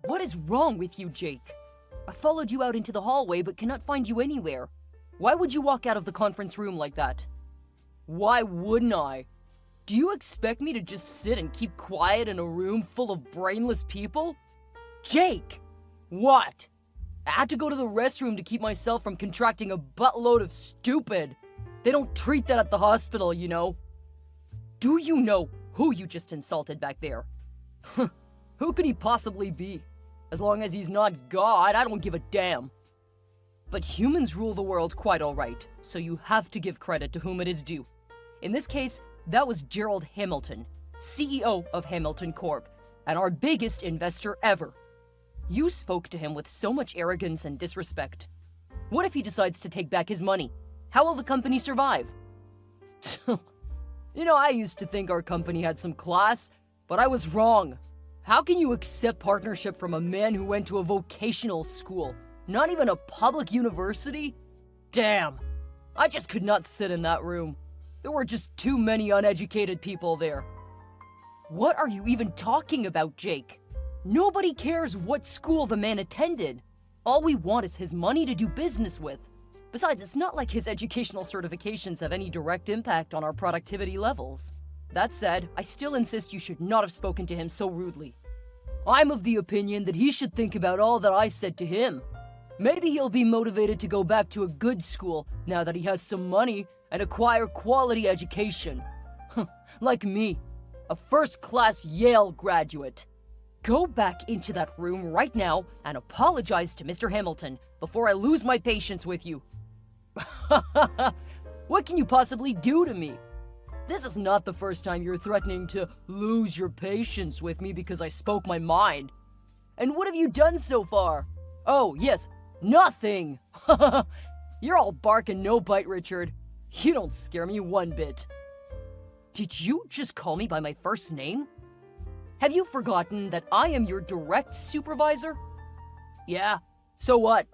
What is wrong with you, Jake? I followed you out into the hallway but cannot find you anywhere. Why would you walk out of the conference room like that? Why wouldn't I? Do you expect me to just sit and keep quiet in a room full of brainless people? Jake! What? I had to go to the restroom to keep myself from contracting a buttload of stupid. They don't treat that at the hospital, you know. Do you know who you just insulted back there? Who could he possibly be? As long as he's not God, I don't give a damn. But humans rule the world quite alright, so you have to give credit to whom it is due. In this case, that was Gerald Hamilton, CEO of Hamilton Corp, and our biggest investor ever. You spoke to him with so much arrogance and disrespect. What if he decides to take back his money? How will the company survive? You know, I used to think our company had some class, but I was wrong. How can you accept partnership from a man who went to a vocational school, not even a public university? Damn, I just could not sit in that room. There were just too many uneducated people there. What are you even talking about, Jake? Nobody cares what school the man attended. All we want is his money to do business with. Besides, it's not like his educational certifications have any direct impact on our productivity levels. That said, I still insist you should not have spoken to him so rudely. I'm of the opinion that he should think about all that I said to him. Maybe he'll be motivated to go back to a good school now that he has some money and acquire quality education. Like me, a first-class Yale graduate. Go back into that room right now and apologize to Mr. Hamilton before I lose my patience with you. What can you possibly do to me? This is not the first time you're threatening to lose your patience with me because I spoke my mind. And what have you done so far? Oh, yes, nothing. You're all bark and no bite, Richard. You don't scare me one bit. Did you just call me by my first name? Have you forgotten that I am your direct supervisor? Yeah, so what?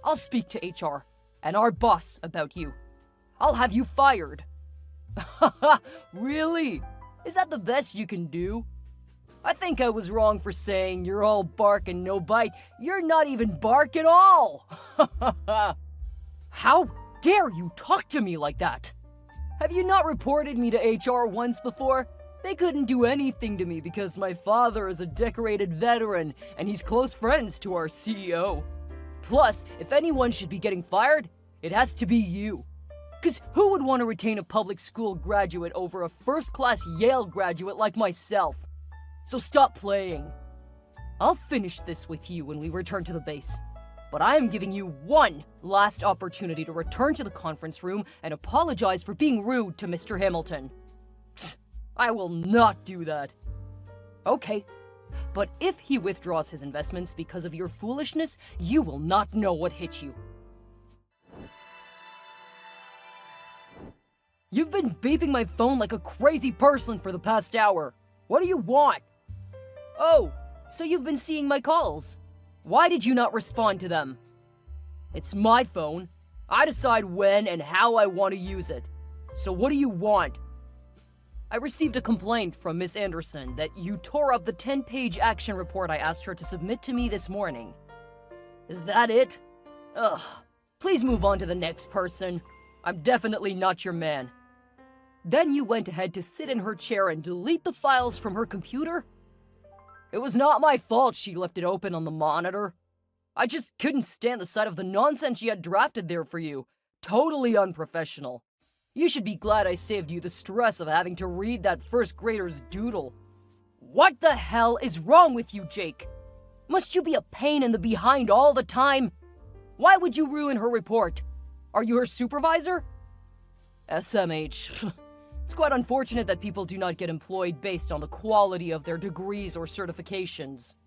I'll speak to HR and our boss about you. I'll have you fired. Really? Is that the best you can do? I think I was wrong for saying you're all bark and no bite. You're not even bark at all. How dare you talk to me like that? Have you not reported me to HR once before? They couldn't do anything to me because my father is a decorated veteran and he's close friends to our CEO. Plus, if anyone should be getting fired, it has to be you. Because who would want to retain a public school graduate over a first-class Yale graduate like myself? So stop playing. I'll finish this with you when we return to the base. But I am giving you one last opportunity to return to the conference room and apologize for being rude to Mr. Hamilton. Psst, I will not do that. Okay, but if he withdraws his investments because of your foolishness, you will not know what hit you. You've been beeping my phone like a crazy person for the past hour. What do you want? Oh, so you've been seeing my calls. Why did you not respond to them? It's my phone. I decide when and how I want to use it. So what do you want? I received a complaint from Miss Anderson that you tore up the 10-page action report I asked her to submit to me this morning. Is that it? Ugh. Please move on to the next person. I'm definitely not your man. Then you went ahead to sit in her chair and delete the files from her computer? It was not my fault she left it open on the monitor. I just couldn't stand the sight of the nonsense she had drafted there for you. Totally unprofessional. You should be glad I saved you the stress of having to read that first grader's doodle. What the hell is wrong with you, Jake? Must you be a pain in the behind all the time? Why would you ruin her report? Are you her supervisor? SMH. It's quite unfortunate that people do not get employed based on the quality of their degrees or certifications.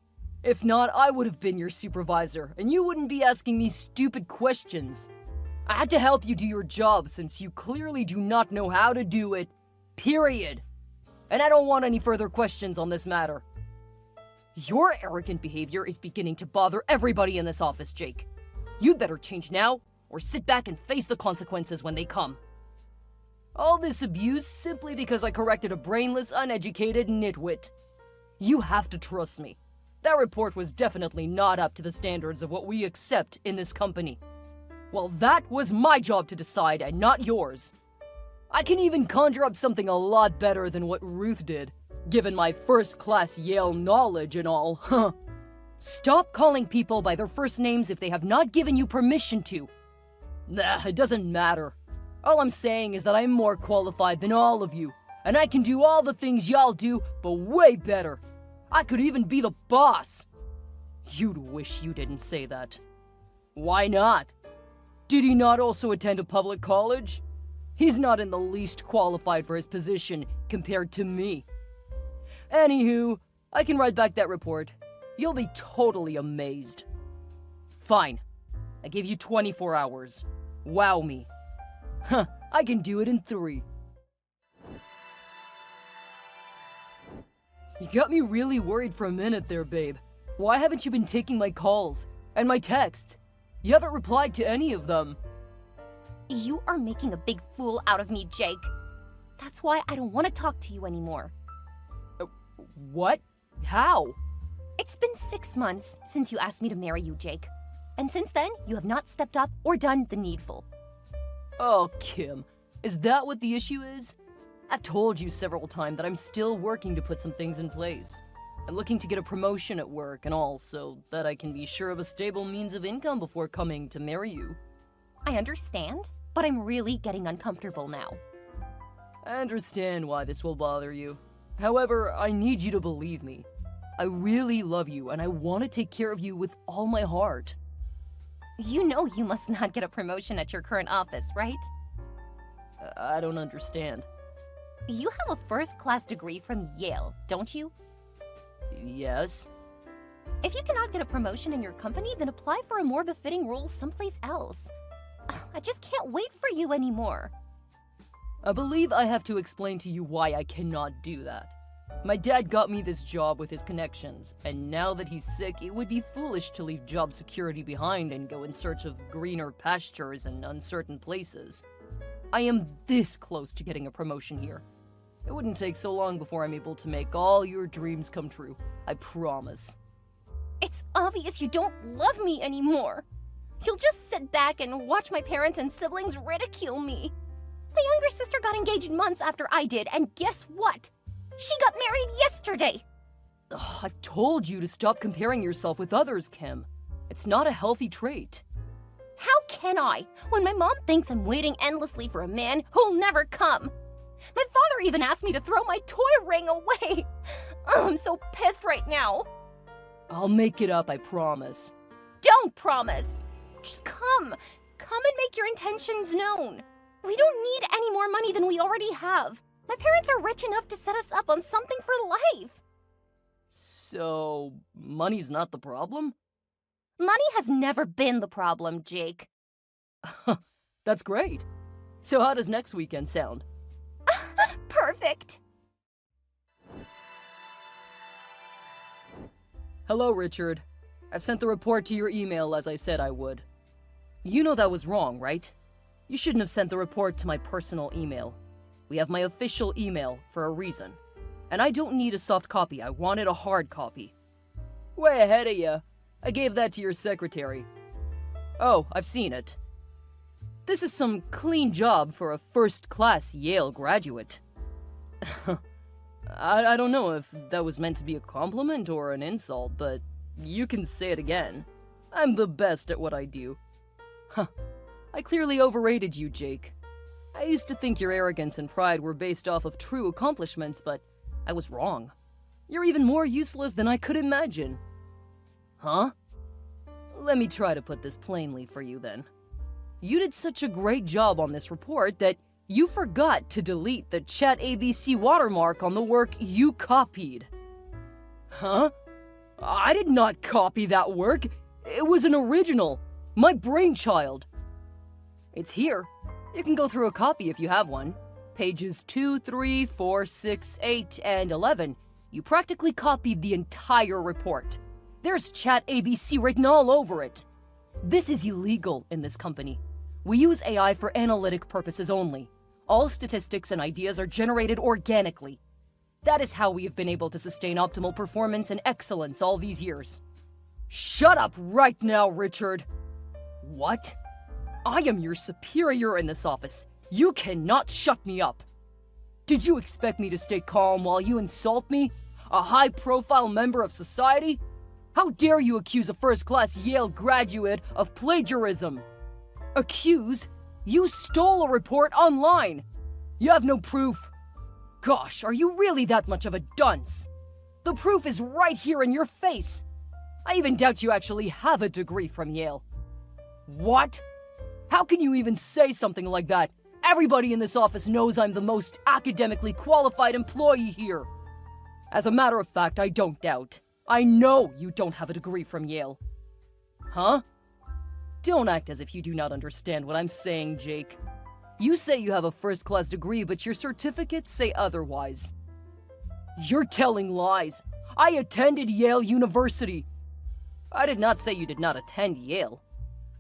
If not, I would have been your supervisor, and you wouldn't be asking these stupid questions. I had to help you do your job since you clearly do not know how to do it. Period. And I don't want any further questions on this matter. Your arrogant behavior is beginning to bother everybody in this office, Jake. You'd better change now, or sit back and face the consequences when they come. All this abuse simply because I corrected a brainless, uneducated nitwit. You have to trust me. That report was definitely not up to the standards of what we accept in this company. Well, that was my job to decide and not yours. I can even conjure up something a lot better than what Ruth did, given my first-class Yale knowledge and all, huh? Stop calling people by their first names if they have not given you permission to. Nah, it doesn't matter. All I'm saying is that I'm more qualified than all of you, and I can do all the things y'all do, but way better. I could even be the boss. You'd wish you didn't say that. Why not? Did he not also attend a public college? He's not in the least qualified for his position compared to me. Anywho, I can write back that report. You'll be totally amazed. Fine. I give you 24 hours. Wow me. Huh, I can do it in 3. You got me really worried for a minute there, babe. Why haven't you been taking my calls and my texts? You haven't replied to any of them. You are making a big fool out of me, Jake. That's why I don't want to talk to you anymore. What? How? It's been 6 months since you asked me to marry you, Jake. And since then, you have not stepped up or done the needful. Oh, Kim, is that what the issue is? I've told you several times that I'm still working to put some things in place. I'm looking to get a promotion at work and all, so that I can be sure of a stable means of income before coming to marry you. I understand, but I'm really getting uncomfortable now. I understand why this will bother you. However, I need you to believe me. I really love you, and I want to take care of you with all my heart. You know you must not get a promotion at your current office, right? I don't understand. You have a first-class degree from Yale, don't you? Yes. If you cannot get a promotion in your company, then apply for a more befitting role someplace else. I just can't wait for you anymore. I believe I have to explain to you why I cannot do that. My dad got me this job with his connections, and now that he's sick, it would be foolish to leave job security behind and go in search of greener pastures and uncertain places. I am this close to getting a promotion here. It wouldn't take so long before I'm able to make all your dreams come true. I promise. It's obvious you don't love me anymore. You'll just sit back and watch my parents and siblings ridicule me. My younger sister got engaged months after I did, and guess what? She got married yesterday! Ugh, I've told you to stop comparing yourself with others, Kim. It's not a healthy trait. How can I, when my mom thinks I'm waiting endlessly for a man who'll never come? My father even asked me to throw my toy ring away. I'm so pissed right now. I'll make it up, I promise. Don't promise. Just come. Come and make your intentions known. We don't need any more money than we already have. My parents are rich enough to set us up on something for life. So, money's not the problem? Money has never been the problem, Jake. That's great. So how does next weekend sound? Perfect. Hello, Richard. I've sent the report to your email as I said I would. You know that was wrong, right? You shouldn't have sent the report to my personal email. We have my official email for a reason. And I don't need a soft copy, I wanted a hard copy. Way ahead of you. I gave that to your secretary. Oh, I've seen it. This is some clean job for a first-class Yale graduate. I don't know if that was meant to be a compliment or an insult, but you can say it again. I'm the best at what I do. Huh. I clearly overrated you, Jake. I used to think your arrogance and pride were based off of true accomplishments, but I was wrong. You're even more useless than I could imagine. Huh? Let me try to put this plainly for you then. You did such a great job on this report that you forgot to delete the Chat ABC watermark on the work you copied. Huh? I did not copy that work. It was an original. My brainchild. It's here. You can go through a copy if you have one. Pages 2, 3, 4, 6, 8, and 11. You practically copied the entire report. There's Chat ABC written all over it. This is illegal in this company. We use AI for analytic purposes only. All statistics and ideas are generated organically. That is how we have been able to sustain optimal performance and excellence all these years. Shut up right now, Richard! What? I am your superior in this office. You cannot shut me up. Did you expect me to stay calm while you insult me? A high-profile member of society? How dare you accuse a first-class Yale graduate of plagiarism? Accuse? You stole a report online! You have no proof. Gosh, are you really that much of a dunce? The proof is right here in your face. I even doubt you actually have a degree from Yale. What? How can you even say something like that? Everybody in this office knows I'm the most academically qualified employee here. As a matter of fact, I don't doubt. I know you don't have a degree from Yale. Huh? Don't act as if you do not understand what I'm saying, Jake. You say you have a first-class degree, but your certificates say otherwise. You're telling lies. I attended Yale University. I did not say you did not attend Yale.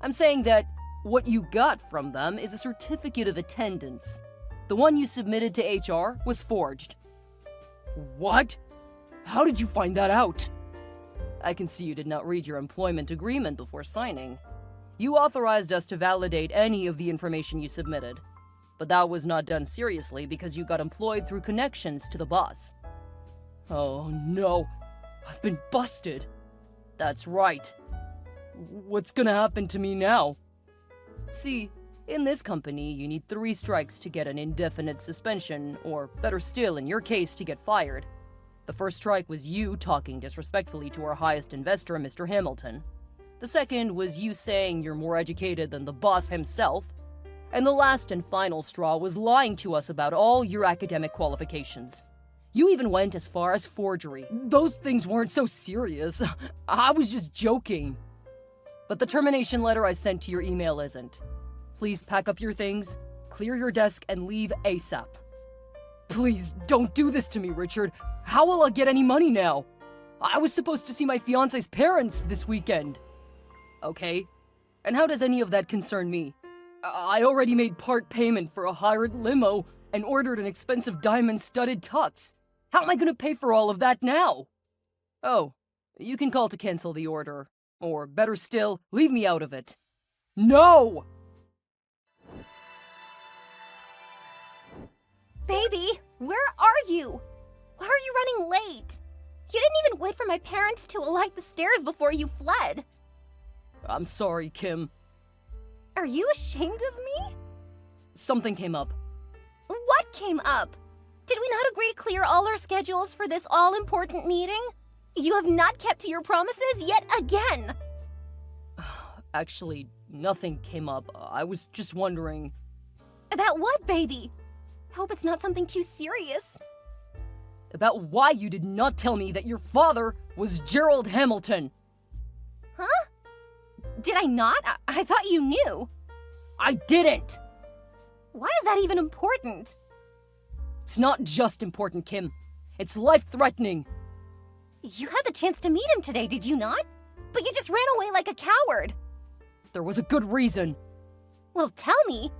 I'm saying that what you got from them is a certificate of attendance. The one you submitted to HR was forged. What? How did you find that out? I can see you did not read your employment agreement before signing. You authorized us to validate any of the information you submitted. But that was not done seriously because you got employed through connections to the boss. Oh no, I've been busted. That's right. What's gonna happen to me now? See, in this company, you need 3 strikes to get an indefinite suspension, or better still, in your case, to get fired. The first strike was you talking disrespectfully to our highest investor, Mr. Hamilton. The second was you saying you're more educated than the boss himself. And the last and final straw was lying to us about all your academic qualifications. You even went as far as forgery. Those things weren't so serious. I was just joking. But the termination letter I sent to your email isn't. Please pack up your things, clear your desk, and leave ASAP. Please, don't do this to me, Richard. How will I get any money now? I was supposed to see my fiance's parents this weekend. Okay, and how does any of that concern me? I already made part payment for a hired limo and ordered an expensive diamond-studded tux. How am I gonna pay for all of that now? Oh, you can call to cancel the order. Or better still, leave me out of it. No! Baby, where are you? Why are you running late? You didn't even wait for my parents to alight the stairs before you fled. I'm sorry, Kim. Are you ashamed of me? Something came up. What came up? Did we not agree to clear all our schedules for this all-important meeting? You have not kept to your promises yet again. Actually, nothing came up. I was just wondering. About what, baby? Hope it's not something too serious. About why you did not tell me that your father was Gerald Hamilton. Huh? Did I not? I thought you knew. I didn't! Why is that even important? It's not just important, Kim. It's life-threatening. You had the chance to meet him today, did you not? But you just ran away like a coward. There was a good reason. Well, tell me.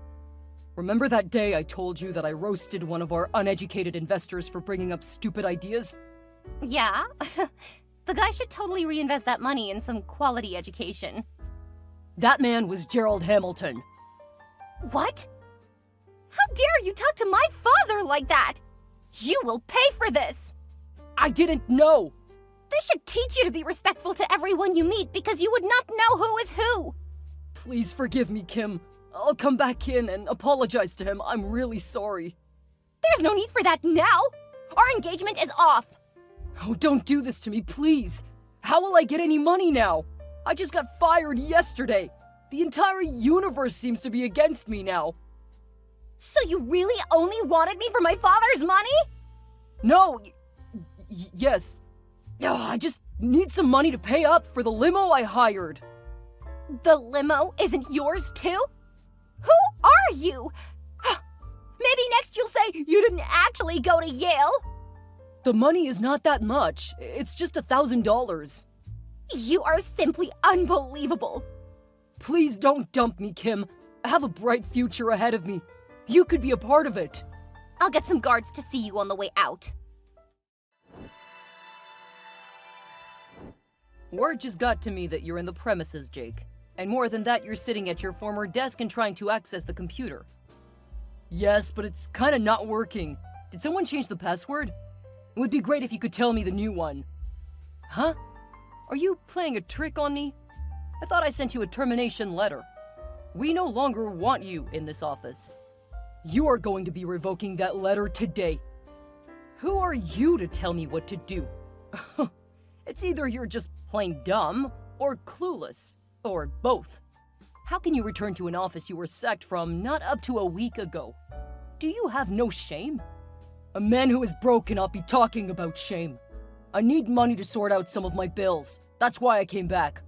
Remember that day I told you that I roasted one of our uneducated investors for bringing up stupid ideas? Yeah. The guy should totally reinvest that money in some quality education. That man was Gerald Hamilton. What? How dare you talk to my father like that? You will pay for this! I didn't know! This should teach you to be respectful to everyone you meet because you would not know who is who! Please forgive me, Kim. I'll come back in and apologize to him. I'm really sorry. There's no need for that now! Our engagement is off! Oh, don't do this to me, please! How will I get any money now? I just got fired yesterday. The entire universe seems to be against me now. So you really only wanted me for my father's money? No, yes. Oh, I just need some money to pay up for the limo I hired. The limo isn't yours too? Who are you? Maybe next you'll say you didn't actually go to Yale. The money is not that much. It's just $1,000. You are simply unbelievable. Please don't dump me, Kim. I have a bright future ahead of me. You could be a part of it. I'll get some guards to see you on the way out. Word just got to me that you're in the premises, Jake. And more than that, you're sitting at your former desk and trying to access the computer. Yes, but it's kinda not working. Did someone change the password? It would be great if you could tell me the new one. Huh? Are you playing a trick on me? I thought I sent you a termination letter. We no longer want you in this office. You are going to be revoking that letter today. Who are you to tell me what to do? It's either you're just plain dumb, or clueless, or both. How can you return to an office you were sacked from not up to a week ago? Do you have no shame? A man who is broke cannot be talking about shame. I need money to sort out some of my bills. That's why I came back.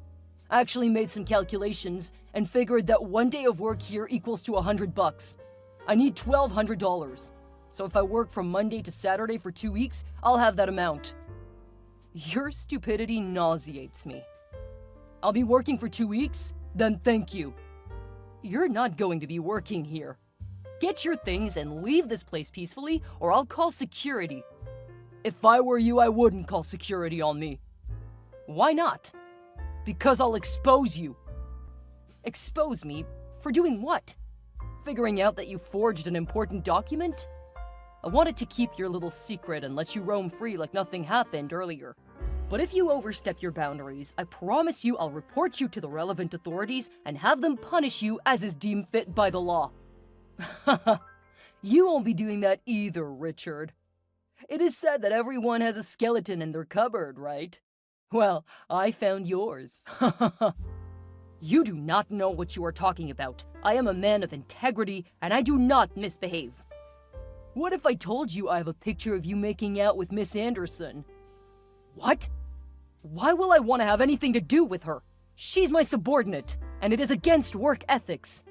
I actually made some calculations and figured that one day of work here equals to $100. I need $1,200. So if I work from Monday to Saturday for 2 weeks, I'll have that amount. Your stupidity nauseates me. I'll be working for 2 weeks? Then thank you. You're not going to be working here. Get your things and leave this place peacefully, or I'll call security. If I were you, I wouldn't call security on me. Why not? Because I'll expose you. Expose me? For doing what? Figuring out that you forged an important document? I wanted to keep your little secret and let you roam free like nothing happened earlier. But if you overstep your boundaries, I promise you I'll report you to the relevant authorities and have them punish you as is deemed fit by the law. You won't be doing that either, Richard. It is said that everyone has a skeleton in their cupboard, right? Well, I found yours. You do not know what you are talking about. I am a man of integrity, and I do not misbehave. What if I told you I have a picture of you making out with Miss Anderson? What? Why will I want to have anything to do with her? She's my subordinate, and it is against work ethics.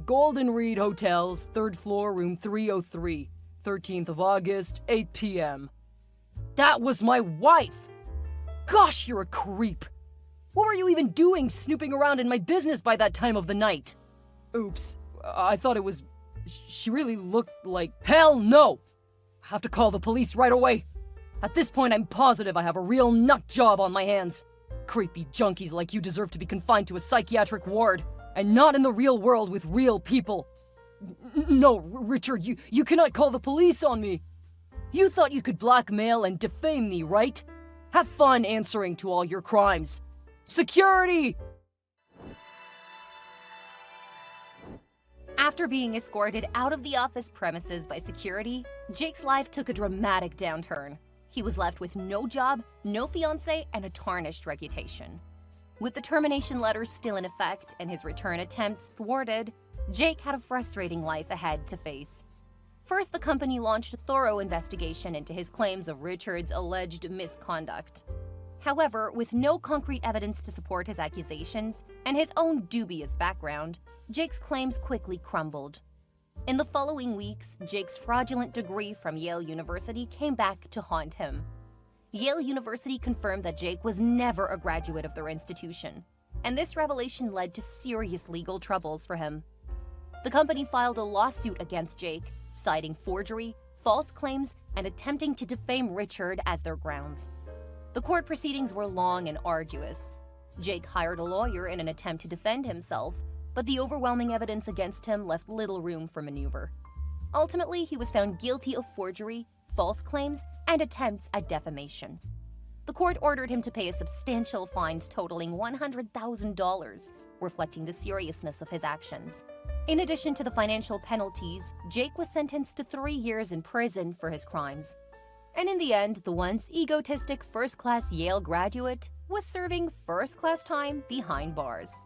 Golden Reed Hotels, 3rd floor, room 303, 13th of August, 8 p.m. That was my wife! Gosh, you're a creep! What were you even doing snooping around in my business by that time of the night? Oops, I thought it was... She really looked like... Hell no! I have to call the police right away. At this point, I'm positive I have a real nut job on my hands. Creepy junkies like you deserve to be confined to a psychiatric ward, and not in the real world with real people. No, Richard, you cannot call the police on me. You thought you could blackmail and defame me, right? Have fun answering to all your crimes. Security! After being escorted out of the office premises by security, Jake's life took a dramatic downturn. He was left with no job, no fiancé, and a tarnished reputation. With the termination letters still in effect and his return attempts thwarted, Jake had a frustrating life ahead to face. First, the company launched a thorough investigation into his claims of Richard's alleged misconduct. However, with no concrete evidence to support his accusations and his own dubious background, Jake's claims quickly crumbled. In the following weeks, Jake's fraudulent degree from Yale University came back to haunt him. Yale University confirmed that Jake was never a graduate of their institution, and this revelation led to serious legal troubles for him. The company filed a lawsuit against Jake, citing forgery, false claims, and attempting to defame Richard as their grounds. The court proceedings were long and arduous. Jake hired a lawyer in an attempt to defend himself, but the overwhelming evidence against him left little room for maneuver. Ultimately, he was found guilty of forgery, false claims, and attempts at defamation. The court ordered him to pay a substantial fines totaling $100,000, reflecting the seriousness of his actions. In addition to the financial penalties, Jake was sentenced to 3 years in prison for his crimes. And in the end, the once egotistic first-class Yale graduate was serving first-class time behind bars.